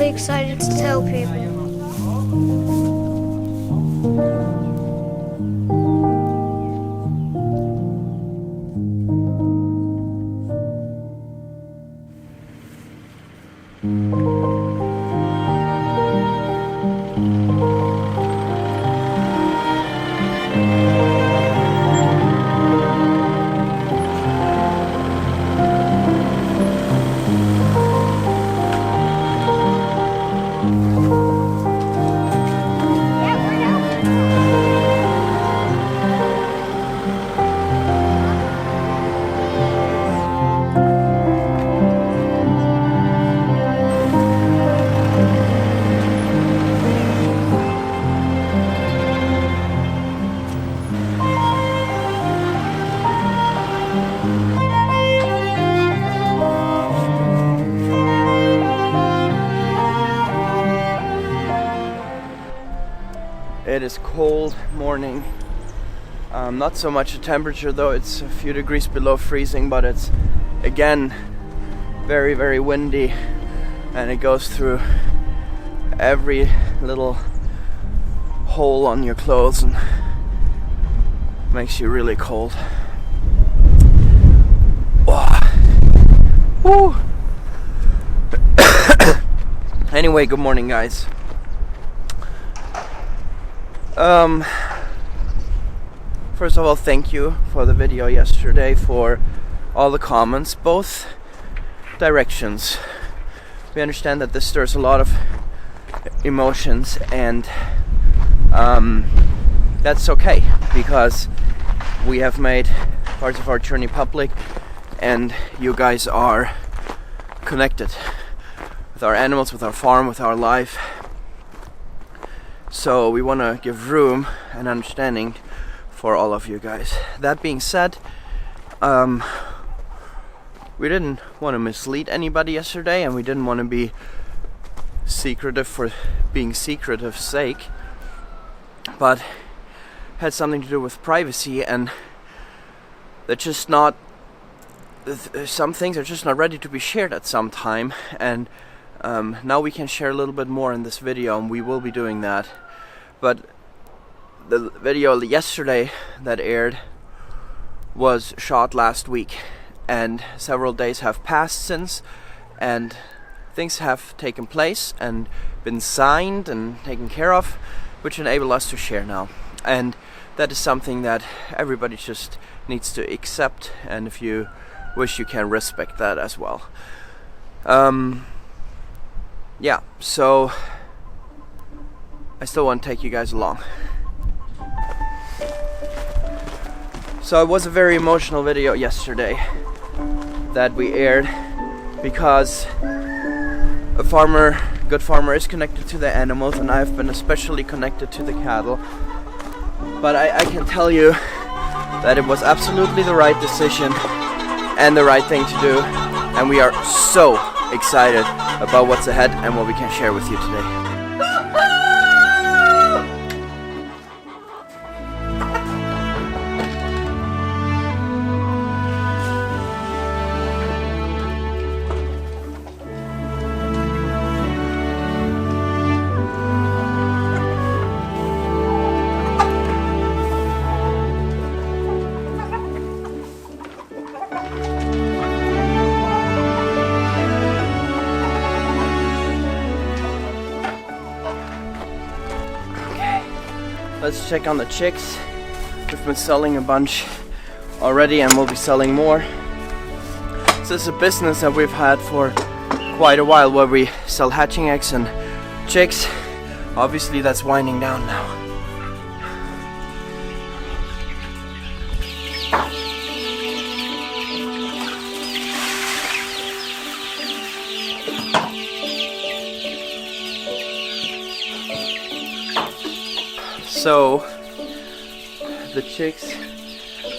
really excited to tell people. It is cold morning. Not so much the temperature though, it's a few degrees below freezing, but it's again very, very windy and it goes through every little hole on your clothes and makes you really cold. Woo. Anyway, good morning guys. First of all, thank you for the video yesterday, for all the comments, both directions. We understand that this stirs a lot of emotions, and that's okay, because we have made parts of our journey public and you guys are connected with our animals, with our farm, with our life. So we want to give room and understanding for all of you guys. That being said, we didn't want to mislead anybody yesterday, and we didn't want to be secretive for being secretive's sake, but had something to do with privacy, and they're just not, some things are just not ready to be shared at some time, and now we can share a little bit more in this video, and we will be doing that. But the video yesterday that aired was shot last week, and several days have passed since, and things have taken place and been signed and taken care of, which enable us to share now. And that is something that everybody just needs to accept, and if you wish, you can respect that as well. Yeah, so I still want to take you guys along. So it was a very emotional video yesterday that we aired, because a farmer, good farmer, is connected to the animals, and I've been especially connected to the cattle. But I can tell you that it was absolutely the right decision and the right thing to do, and we are so excited about what's ahead and what we can share with you today. Let's check on the chicks. We've been selling a bunch already, and we'll be selling more. This is a business that we've had for quite a while, where we sell hatching eggs and chicks. Obviously that's winding down now. So the chicks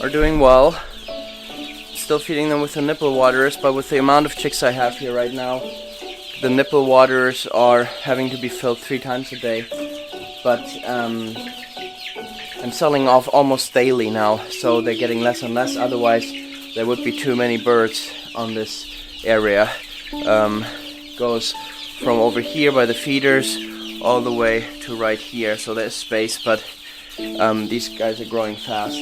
are doing well. Still feeding them with the nipple waterers, but with the amount of chicks I have here right now, the nipple waterers are having to be filled 3 times a day. But I'm selling off almost daily now, so they're getting less and less. Otherwise there would be too many birds on this area. goes from over here by the feeders all the way to right here, so there's space, but these guys are growing fast.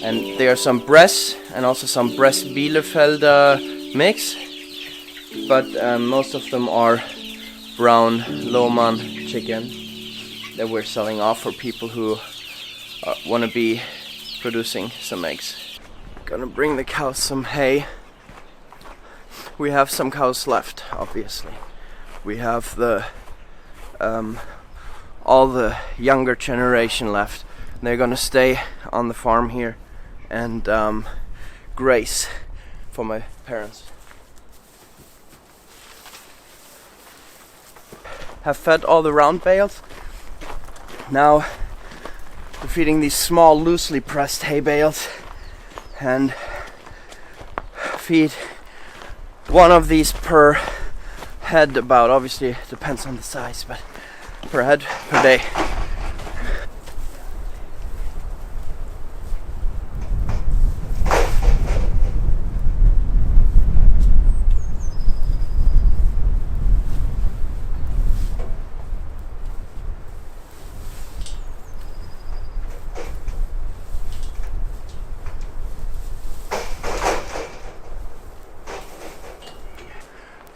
And there are some Bress and also some Bress Bielefelder mix, but most of them are brown Lohmann chicken that we're selling off for people who want to be producing some eggs. Gonna bring the cows some hay. We have some cows left, obviously. We have the all the younger generation left. They're gonna stay on the farm here and graze for my parents. Have fed all the round bales. Now we're feeding these small loosely pressed hay bales, and feed one of these per head about. Obviously it depends on the size, but per head per day.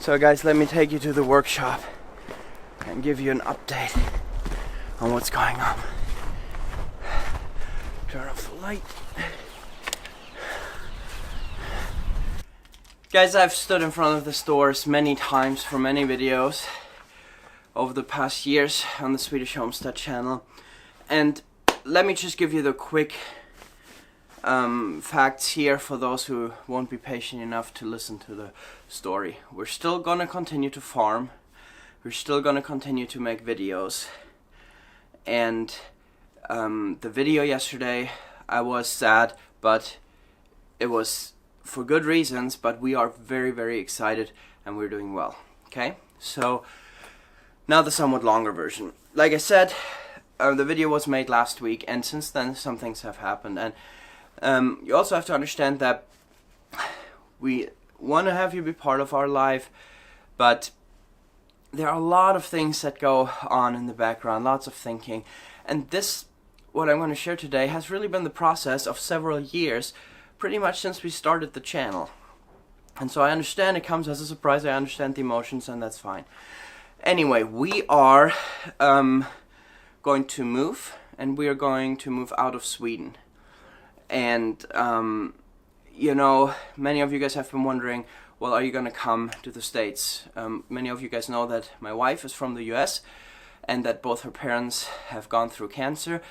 So guys, let me take you to the workshop and give you an update on what's going on. Turn off the light. Guys, I've stood in front of the stores many times for many videos over the past years on the Swedish Homestead channel, and let me just give you the quick facts here for those who won't be patient enough to listen to the story. We're still gonna continue to farm. We're still gonna continue to make videos. And the video yesterday, I was sad, but it was for good reasons, but we are very, very excited and we're doing well. Okay? So now the somewhat longer version. Like I said, the video was made last week, and since then some things have happened, and you also have to understand that we want to have you be part of our life, but there are a lot of things that go on in the background, lots of thinking, and this, what I'm going to share today, has really been the process of several years, pretty much since we started the channel. And so I understand it comes as a surprise, I understand the emotions, and that's fine. Anyway, we are going to move, and we are going to move out of Sweden. And you know, many of you guys have been wondering, well, are you gonna come to the States? Many of you guys know that my wife is from the US and that both her parents have gone through cancer.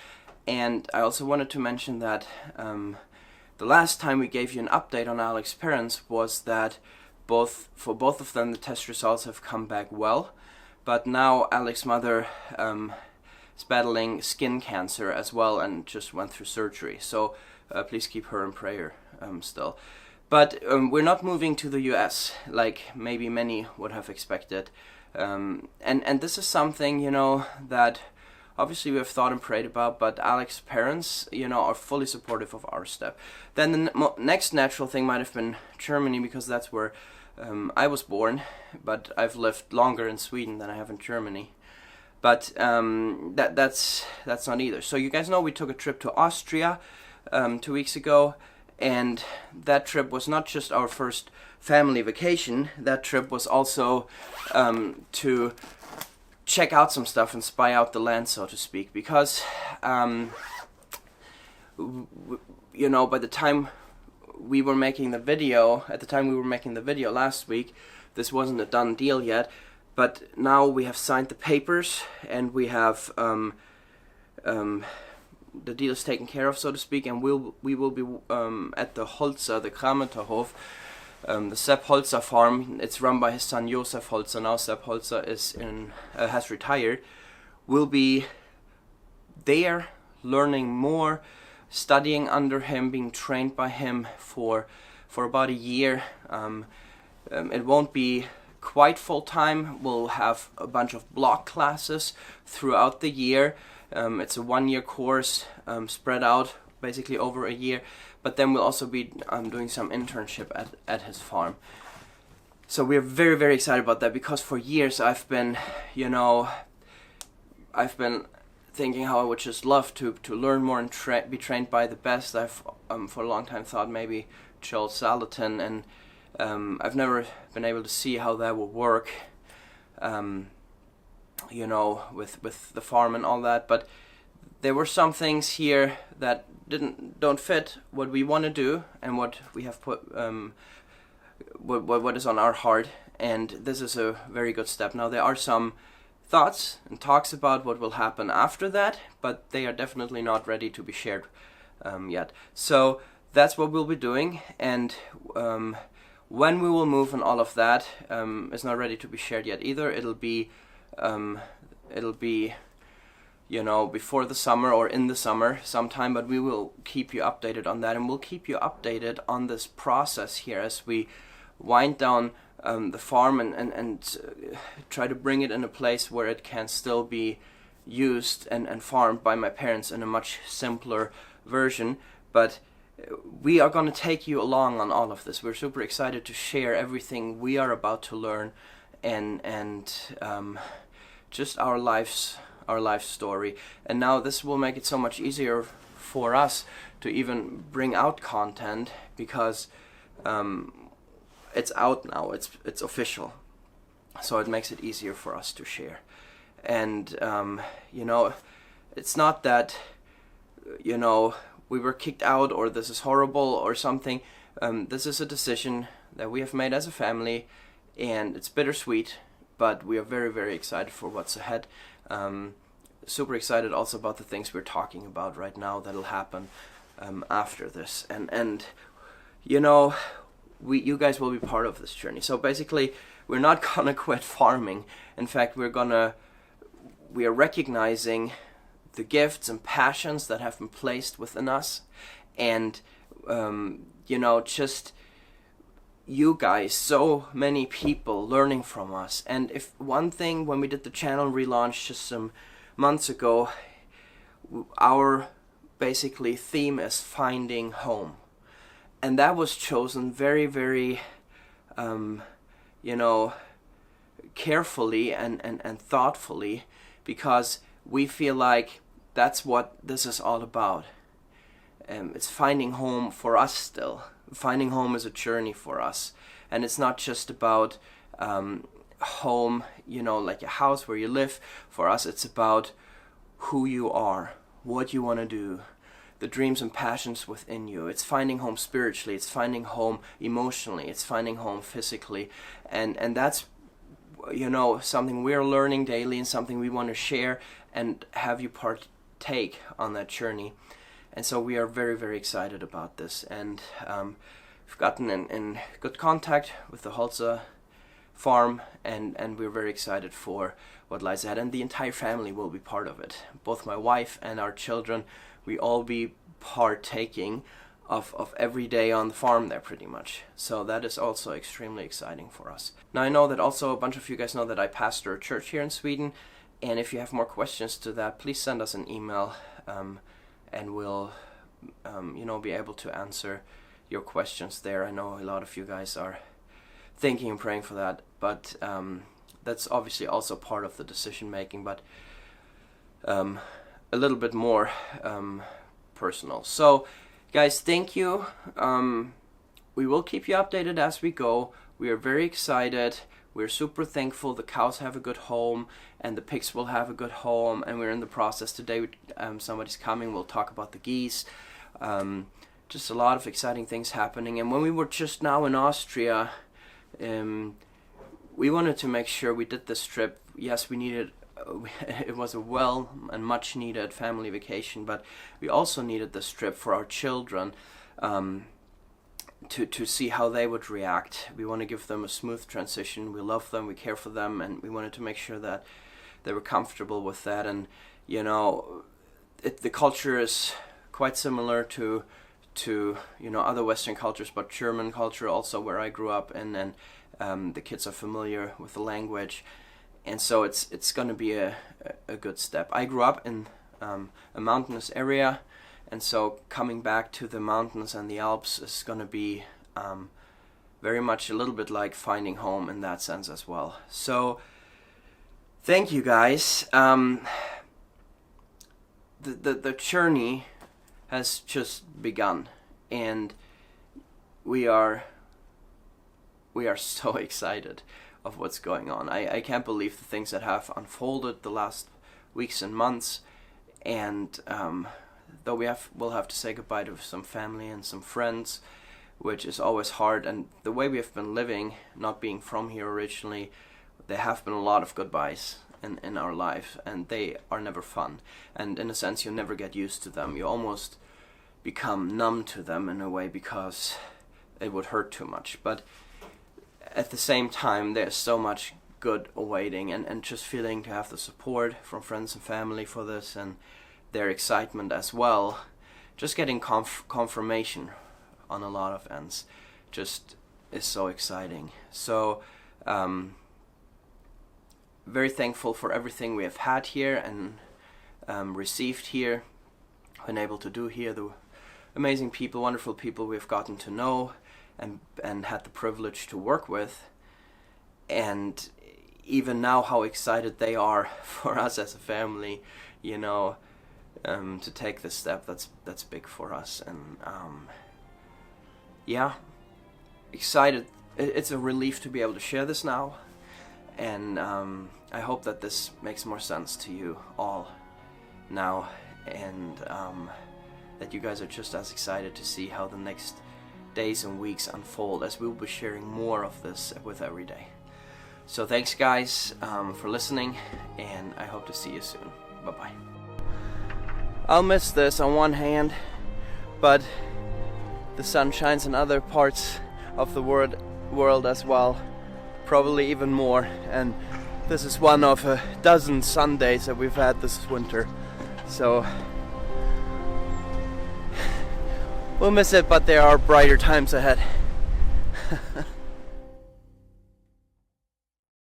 And I also wanted to mention that the last time we gave you an update on Alex's parents was that for both of them the test results have come back well, but now Alex's mother is battling skin cancer as well and just went through surgery. So please keep her in prayer still. But we're not moving to the US like maybe many would have expected. And this is something, you know, that obviously we have thought and prayed about, but Alex's parents, you know, are fully supportive of our step. Then the next natural thing might have been Germany, because that's where I was born, but I've lived longer in Sweden than I have in Germany. But that's not either. So you guys know we took a trip to Austria 2 weeks ago, and that trip was not just our first family vacation. That trip was also to check out some stuff and spy out the land, so to speak, because you know, by the time we were making the video, last week, this wasn't a done deal yet, but now we have signed the papers and we have the deal is taken care of, so to speak, and we will be at the Holzer, the Krameterhof, the Sepp Holzer farm. It's run by his son Josef Holzer now. Sepp Holzer has retired. We'll be there learning more, studying under him, being trained by him for about a year. It won't be quite full time. We'll have a bunch of block classes throughout the year. It's a 1-year course spread out basically over a year, but then we'll also be doing some internship at his farm. So we're very, very excited about that, because for years I've been thinking how I would just love to learn more and be trained by the best. I've for a long time thought maybe Joel Salatin, and I've never been able to see how that will work, with the farm and all that. But there were some things here that don't fit what we want to do and what we have put, what is on our heart, and this is a very good step. Now there are some thoughts and talks about what will happen after that, but they are definitely not ready to be shared yet. So that's what we'll be doing, and when we will move and all of that is not ready to be shared yet either. It'll be before the summer or in the summer sometime, but we will keep you updated on that, and we'll keep you updated on this process here as we wind down the farm and try to bring it in a place where it can still be used and farmed by my parents in a much simpler version. But we are going to take you along on all of this. We're super excited to share everything we are about to learn, and just our life story. And now this will make it so much easier for us to even bring out content, because it's out now, it's official, so it makes it easier for us to share. And it's not that we were kicked out or this is horrible or something. This is a decision that we have made as a family, and it's bittersweet, but we are very, very excited for what's ahead. Super excited also about the things we're talking about right now that'll happen after this, and you guys will be part of this journey. So basically, we're not gonna quit farming. In fact, we are recognizing the gifts and passions that have been placed within us, and just you guys, so many people learning from us. And if one thing, when we did the channel relaunch just some months ago, our basically theme is finding home, and that was chosen very, very carefully and thoughtfully, because we feel like that's what this is all about. It's finding home for us still. Finding home is a journey for us, and it's not just about home, like a house where you live. For us, it's about who you are, what you want to do, the dreams and passions within you. It's finding home spiritually, it's finding home emotionally, it's finding home physically, and that's something we're learning daily, and something we want to share and have you partake on that journey. And so we are very, very excited about this, and we've gotten in good contact with the Holzer farm, and we're very excited for what lies ahead, and the entire family will be part of it. Both my wife and our children, we all be partaking of every day on the farm there, pretty much. So that is also extremely exciting for us. Now, I know that also a bunch of you guys know that I pastor a church here in Sweden, and if you have more questions to that, please send us an email, and we'll be able to answer your questions there. I know a lot of you guys are thinking and praying for that, but that's obviously also part of the decision making, but a little bit more personal. So guys, thank you. We will keep you updated as we go. We are very excited. We're super thankful the cows have a good home, and the pigs will have a good home, and we're in the process today. Somebody's coming, we'll talk about the geese. Just a lot of exciting things happening. And when we were just now in Austria, we wanted to make sure we did this trip. Yes, we needed, it was a well and much needed family vacation, but we also needed this trip for our children, to see how they would react. We want to give them a smooth transition. We love them, we care for them, and we wanted to make sure that they were comfortable with that. And the culture is quite similar to other Western cultures, but German culture also, where I grew up, and the kids are familiar with the language, and so it's going to be a good step. I grew up in a mountainous area, and so coming back to the mountains and the Alps is going to be very much a little bit like finding home in that sense as well. So thank you guys. The journey has just begun, and we are so excited of what's going on. I can't believe the things that have unfolded the last weeks and months, and though we'll have to say goodbye to some family and some friends, which is always hard, and the way we have been living, not being from here originally, there have been a lot of goodbyes in our life, and they are never fun, and in a sense you never get used to them. You almost become numb to them in a way because it would hurt too much, but at the same time there's so much good awaiting, and just feeling to have the support from friends and family for this, and their excitement as well, just getting confirmation on a lot of ends just is so exciting. So very thankful for everything we have had here and received here, been able to do here, the amazing people, wonderful people we've gotten to know and had the privilege to work with, and even now how excited they are for us as a family, you know, to take this step. That's big for us, and yeah, excited. It's a relief to be able to share this now, and I hope that this makes more sense to you all now, and that you guys are just as excited to see how the next days and weeks unfold, as we'll be sharing more of this with every day. So thanks guys for listening, and I hope to see you soon. Bye bye. I'll miss this on one hand, but the sun shines in other parts of the world as well, probably even more, and this is one of a dozen Sundays that we've had this winter, so we'll miss it, but there are brighter times ahead.